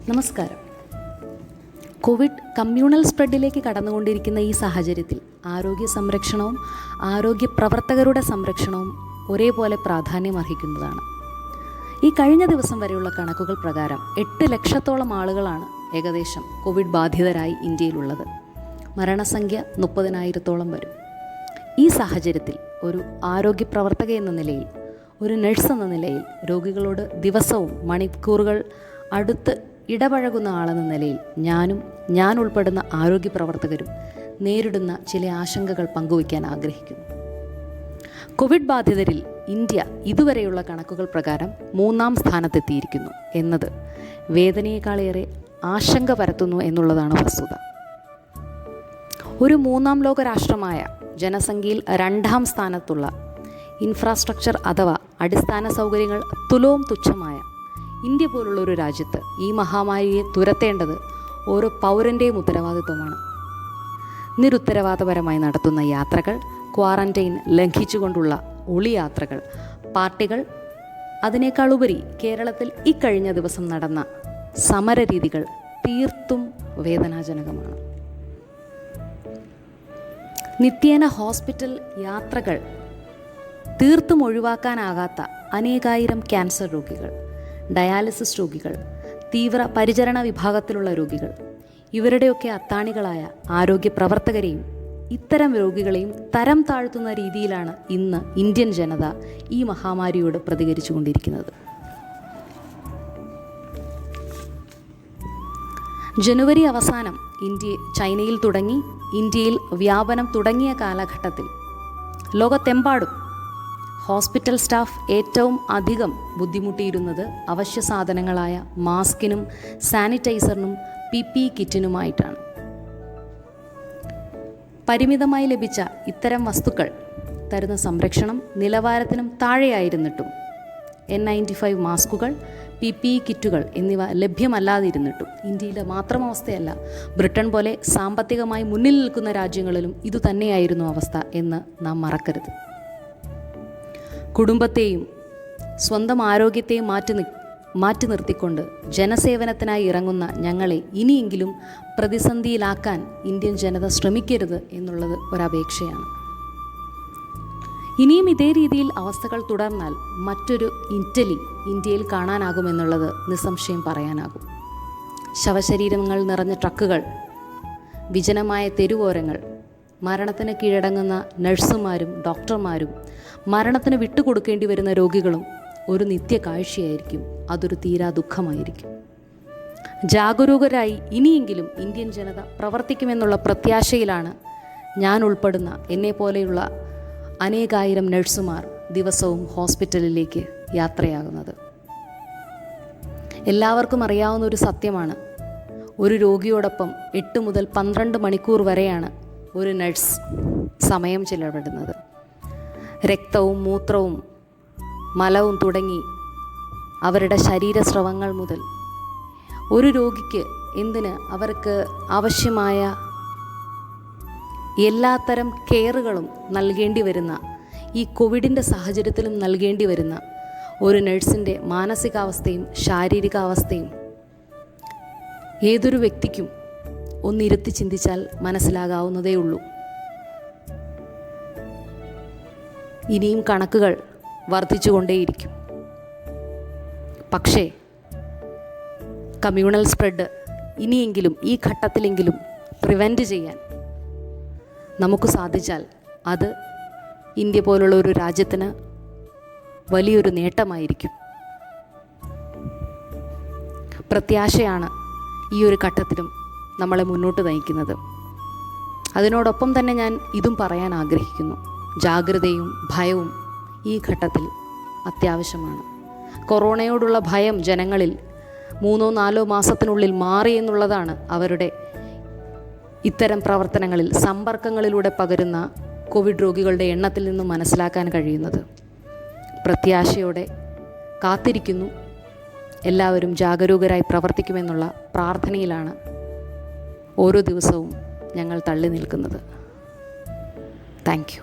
നമസ്കാരം. Covid communal സ്പ്രെഡിലേക്ക് കടന്നുകൊണ്ടിരിക്കുന്ന ഈ സാഹചര്യത്തിൽ ആരോഗ്യ സംരക്ഷണവും ആരോഗ്യ പ്രവർത്തകരുടെ സംരക്ഷണവും ഒരേപോലെ പ്രാധാന്യമർഹിക്കുന്നതാണ്. ഈ കഴിഞ്ഞ ദിവസം വരെയുള്ള കണക്കുകൾ പ്രകാരം 8 ലക്ഷത്തോളം ആളുകളാണ് ഏകദേശം കോവിഡ് ബാധിതരായി ഇന്ത്യയിലുള്ളത്. മരണസംഖ്യ 30,000-ഓളം വരും. ഈ സാഹചര്യത്തിൽ ഒരു ആരോഗ്യ പ്രവർത്തക എന്ന നിലയിൽ, ഒരു നഴ്സ് എന്ന നിലയിൽ, രോഗികളോട് ദിവസവും മണിക്കൂറുകൾ അടുത്ത് ഇടപഴകുന്ന ആളെന്ന നിലയിൽ ഞാൻ ഉൾപ്പെടുന്ന ആരോഗ്യ പ്രവർത്തകരും നേരിടുന്ന ചില ആശങ്കകൾ പങ്കുവയ്ക്കാൻ ആഗ്രഹിക്കുന്നു. കോവിഡ് ബാധിതരിൽ ഇന്ത്യ ഇതുവരെയുള്ള കണക്കുകൾ പ്രകാരം 3-ാം സ്ഥാനത്തെത്തിയിരിക്കുന്നു എന്നത് വേദനയേക്കാളേറെ ആശങ്ക പരത്തുന്നു എന്നുള്ളതാണ് വസ്തുത. ഒരു 3-ാം ലോക രാഷ്ട്രമായ ജനസംഖ്യയിൽ 2-ാം സ്ഥാനത്തുള്ള ഇൻഫ്രാസ്ട്രക്ചർ അഥവാ അടിസ്ഥാന സൗകര്യങ്ങൾ തുലോം തുച്ഛമായ ഇന്ത്യ പോലുള്ള ഒരു രാജ്യത്ത് ഈ മഹാമാരിയെ തുരത്തേണ്ടത് ഓരോ പൗരൻ്റെയും ഉത്തരവാദിത്വമാണ്. നിരുത്തരവാദപരമായി നടത്തുന്ന യാത്രകൾ, ക്വാറന്റൈൻ ലംഘിച്ചുകൊണ്ടുള്ള ഒളിയാത്രകൾ, പാർട്ടികൾ, അതിനേക്കാളുപരി കേരളത്തിൽ ഇക്കഴിഞ്ഞ ദിവസം നടന്ന സമരരീതികൾ തീർത്തും വേദനാജനകമാണ്. നിത്യേന ഹോസ്പിറ്റൽ യാത്രകൾ തീർത്തും ഒഴിവാക്കാനാകാത്ത അനേകായിരം ക്യാൻസർ രോഗികൾ, ഡയാലിസിസ് രോഗികൾ, തീവ്ര പരിചരണ വിഭാഗത്തിലുള്ള രോഗികൾ, ഇവരുടെയൊക്കെ അത്താണികളായ ആരോഗ്യ പ്രവർത്തകരെയും ഇത്തരം രോഗികളെയും തരം താഴ്ത്തുന്ന രീതിയിലാണ് ഇന്ന് ഇന്ത്യൻ ജനത ഈ മഹാമാരിയോട് പ്രതികരിച്ചു കൊണ്ടിരിക്കുന്നത്. ജനുവരി അവസാനം ചൈനയിൽ തുടങ്ങി ഇന്ത്യയിൽ വ്യാപനം തുടങ്ങിയ കാലഘട്ടത്തിൽ ലോകത്തെമ്പാടും ഹോസ്പിറ്റൽ സ്റ്റാഫ് ഏറ്റവും അധികം ബുദ്ധിമുട്ടിയിരുന്നത് അവശ്യ സാധനങ്ങളായ മാസ്കിനും സാനിറ്റൈസറിനും PPE കിറ്റിനുമായിട്ടാണ്. പരിമിതമായി ലഭിച്ച ഇത്തരം വസ്തുക്കൾ തരുന്ന സംരക്ഷണം നിലവാരത്തിനും താഴെയായിരുന്നിട്ടും N95 മാസ്കുകൾ, PPE കിറ്റുകൾ എന്നിവ ലഭ്യമല്ലാതിരുന്നിട്ടും ഇന്ത്യയിലെ മാത്രം അവസ്ഥയല്ല, ബ്രിട്ടൻ പോലെ സാമ്പത്തികമായി മുന്നിൽ നിൽക്കുന്ന രാജ്യങ്ങളിലും ഇതുതന്നെയായിരുന്നു അവസ്ഥ എന്ന് നാം മറക്കരുത്. കുടുംബത്തെയും സ്വന്തം ആരോഗ്യത്തെയും മാറ്റി നിർത്തിക്കൊണ്ട് ജനസേവനത്തിനായി ഇറങ്ങുന്ന ഞങ്ങളെ ഇനിയെങ്കിലും പ്രതിസന്ധിയിലാക്കാൻ ഇന്ത്യൻ ജനത ശ്രമിക്കരുത് എന്നുള്ളത് ഒരപേക്ഷയാണ്. ഇനിയും ഇതേ രീതിയിൽ അവസ്ഥകൾ തുടർന്നാൽ മറ്റൊരു ഇറ്റലി ഇന്ത്യയിൽ കാണാനാകുമെന്നുള്ളത് നിസ്സംശയം പറയാനാകും. ശവശരീരങ്ങൾ നിറഞ്ഞ ട്രക്കുകൾ, വിജനമായ തെരുവോരങ്ങൾ, മരണത്തിന് കീഴടങ്ങുന്ന നഴ്സുമാരും ഡോക്ടർമാരും മരണത്തിന് വിട്ടുകൊടുക്കേണ്ടി വരുന്ന രോഗികളും ഒരു നിത്യ കാഴ്ചയായിരിക്കും. അതൊരു തീരാ ദുഃഖമായിരിക്കും. ജാഗരൂകരായി ഇനിയെങ്കിലും ഇന്ത്യൻ ജനത പ്രവർത്തിക്കുമെന്നുള്ള പ്രത്യാശയിലാണ് ഞാൻ ഉൾപ്പെടുന്ന എന്നെപ്പോലെയുള്ള അനേകായിരം നഴ്സുമാർ ദിവസവും ഹോസ്പിറ്റലിലേക്ക് യാത്രയാകുന്നത്. എല്ലാവർക്കും അറിയാവുന്ന ഒരു സത്യമാണ്, ഒരു രോഗിയോടൊപ്പം 8 മുതൽ 12 മണിക്കൂർ വരെയാണ് ഒരു നഴ്സ് സമയം ചിലവിടുന്നത്. രക്തവും മൂത്രവും മലവും തുടങ്ങി അവരുടെ ശരീരസ്രവങ്ങൾ മുതൽ ഒരു രോഗിക്ക് അവർക്ക് ആവശ്യമായ എല്ലാത്തരം കെയറുകളും നൽകേണ്ടി വരുന്ന ഈ കോവിഡിൻ്റെ സാഹചര്യത്തിലും നൽകേണ്ടി വരുന്ന ഒരു നഴ്സിൻ്റെ മാനസികാവസ്ഥയും ശാരീരികാവസ്ഥയും ഏതൊരു വ്യക്തിക്കും ഒന്നിരുത്തി ചിന്തിച്ചാൽ മനസ്സിലാകാവുന്നതേ ഉള്ളൂ. ഇനിയും കണക്കുകൾ വർദ്ധിച്ചുകൊണ്ടേയിരിക്കും. പക്ഷേ കമ്മ്യൂണൽ സ്പ്രെഡ് ഇനിയെങ്കിലും ഈ ഘട്ടത്തിലെങ്കിലും പ്രിവെൻറ്റ് ചെയ്യാൻ നമുക്ക് സാധിച്ചാൽ അത് ഇന്ത്യ പോലുള്ള ഒരു രാജ്യത്തിന് വലിയൊരു നേട്ടമായിരിക്കും. പ്രത്യാശയാണ് ഈ ഒരു ഘട്ടത്തിലും നമ്മളെ മുന്നോട്ട് നയിക്കുന്നത്. അതിനോടൊപ്പം തന്നെ ഞാൻ ഇതും പറയാൻ ആഗ്രഹിക്കുന്നു, ജാഗ്രതയും ഭയവും ഈ ഘട്ടത്തിൽ അത്യാവശ്യമാണ്. കൊറോണയോടുള്ള ഭയം ജനങ്ങളിൽ 3-4 മാസത്തിനുള്ളിൽ മാറി എന്നുള്ളതാണ് അവരുടെ ഇത്തരം പ്രവർത്തനങ്ങളിൽ, സമ്പർക്കങ്ങളിലൂടെ പകരുന്ന കോവിഡ് രോഗികളുടെ എണ്ണത്തിൽ നിന്നും മനസ്സിലാക്കാൻ കഴിയുന്നത്. പ്രത്യാശയോടെ കാത്തിരിക്കുന്നു. എല്ലാവരും ജാഗരൂകരായി പ്രവർത്തിക്കുമെന്നുള്ള പ്രാർത്ഥനയിലാണ് ഓരോ ദിവസവും ഞങ്ങൾ തള്ളി നിൽക്കുന്നത്. Thank you.